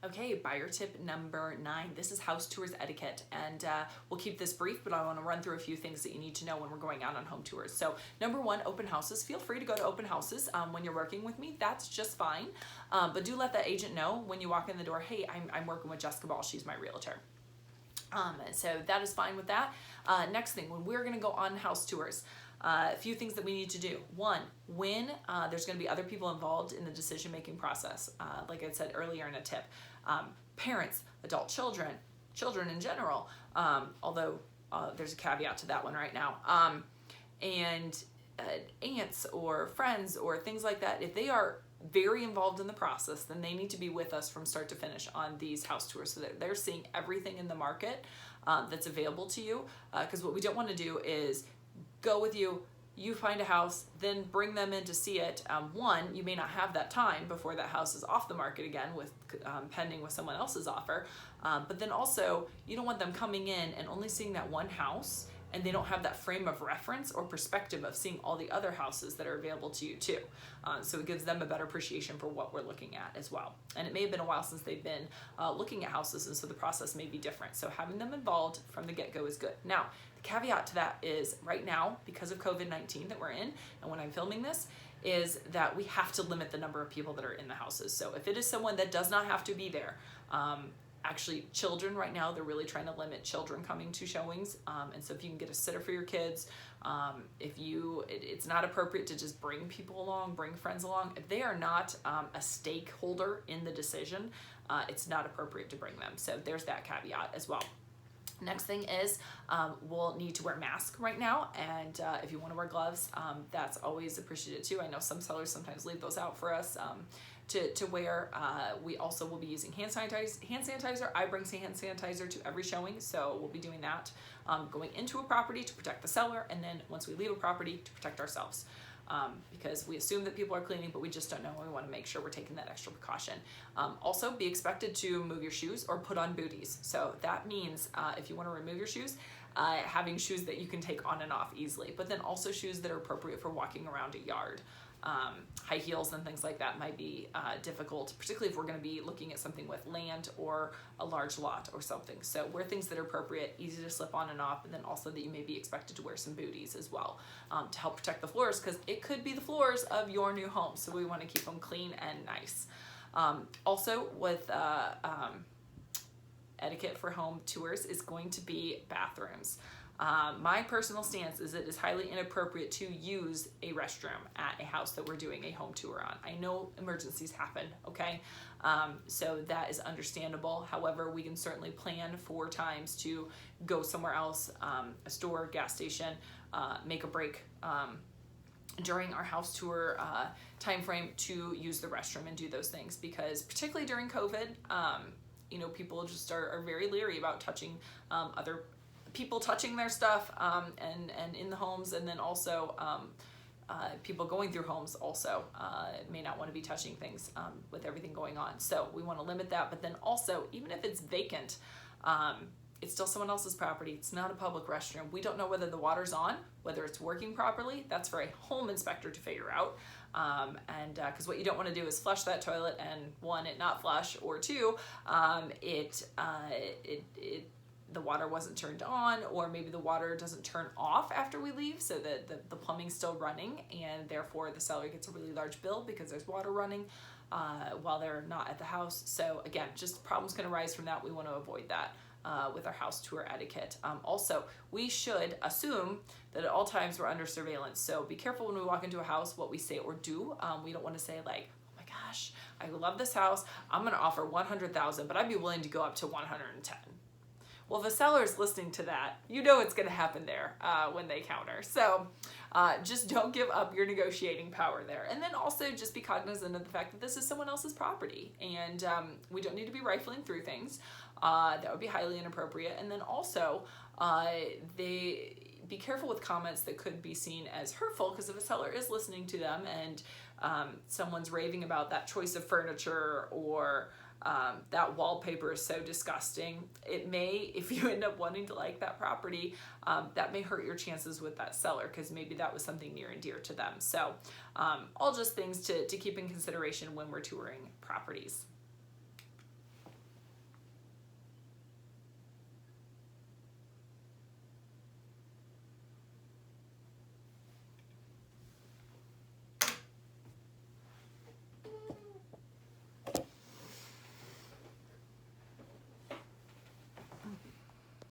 Okay, buyer tip number 9. This is house tours etiquette, and we'll keep this brief, but I want to run through a few things that you need to know when we're going out on home tours. So number 1, open houses. Feel free to go to open houses when you're working with me. That's just fine, but do let the agent know when you walk in the door, hey, I'm working with Jessica Ball. She's my realtor. So that is fine with that. Next thing, when we're going to go on house tours, a few things that we need to do. 1, when there's going to be other people involved in the decision-making process, like I said earlier in a tip, parents, adult children, children in general, although there's a caveat to that one right now, and aunts or friends or things like that, if they are very involved in the process, then they need to be with us from start to finish on these house tours so that they're seeing everything in the market that's available to you, because what we don't want to do is go with you, you find a house, then bring them in to see it. 1, you may not have that time before that house is off the market again with pending with someone else's offer, but then also you don't want them coming in and only seeing that one house, and they don't have that frame of reference or perspective of seeing all the other houses that are available to you too. So it gives them a better appreciation for what we're looking at as well. And it may have been a while since they've been looking at houses, and so the process may be different. So having them involved from the get-go is good. Now, the caveat to that is right now, because of COVID-19 that we're in, and when I'm filming this, is that we have to limit the number of people that are in the houses. So if it is someone that does not have to be there, actually children right now, they're really trying to limit children coming to showings, and so if you can get a sitter for your kids, it's not appropriate to just bring people along, bring friends along. If they are not a stakeholder in the decision, it's not appropriate to bring them. So there's that caveat as well. Next thing is we'll need to wear masks right now, and if you want to wear gloves, that's always appreciated too. I know some sellers sometimes leave those out for us to wear. We also will be using hand sanitizer. I bring hand sanitizer to every showing, so we'll be doing that going into a property to protect the seller, and then once we leave a property to protect ourselves. Because we assume that people are cleaning, but we just don't know, and we want to make sure we're taking that extra precaution. Also, be expected to move your shoes or put on booties. So that means if you want to remove your shoes, having shoes that you can take on and off easily, but then also shoes that are appropriate for walking around a yard. High heels and things like that might be difficult, particularly if we're going to be looking at something with land or a large lot or something. So wear things that are appropriate, easy to slip on and off, and then also that you may be expected to wear some booties as well to help protect the floors, because it could be the floors of your new home, so we want to keep them clean and nice. Also with etiquette for home tours is going to be bathrooms. My personal stance is it is highly inappropriate to use a restroom at a house that we're doing a home tour on. I know emergencies happen, okay? So that is understandable. However, we can certainly plan for times to go somewhere else, a store, gas station, make a break during our house tour time frame to use the restroom and do those things, because particularly during COVID, people just are very leery about touching other people touching their stuff and in the homes, and then also people going through homes also may not want to be touching things with everything going on. So we want to limit that, but then also, even if it's vacant, it's still someone else's property. It's not a public restroom. We don't know whether the water's on, whether it's working properly. That's for a home inspector to figure out. Because what you don't want to do is flush that toilet and 1, it not flush, or 2, the water wasn't turned on, or maybe the water doesn't turn off after we leave, so that the plumbing's still running, and therefore the seller gets a really large bill because there's water running while they're not at the house. So again, just problems can arise from that. We want to avoid that with our house tour etiquette. Also, we should assume that at all times we're under surveillance. So be careful when we walk into a house what we say or do. We don't want to say like, oh my gosh, I love this house, I'm going to offer $100,000, but I'd be willing to go up to 110. Well, if a seller is listening to that, you know it's going to happen there when they counter. So just don't give up your negotiating power there. And then also just be cognizant of the fact that this is someone else's property, and we don't need to be rifling through things. That would be highly inappropriate. And then also be careful with comments that could be seen as hurtful, because if a seller is listening to them and someone's raving about that choice of furniture, or that wallpaper is so disgusting, it may, if you end up wanting to like that property, that may hurt your chances with that seller, because maybe that was something near and dear to them. So all just things to keep in consideration when we're touring properties.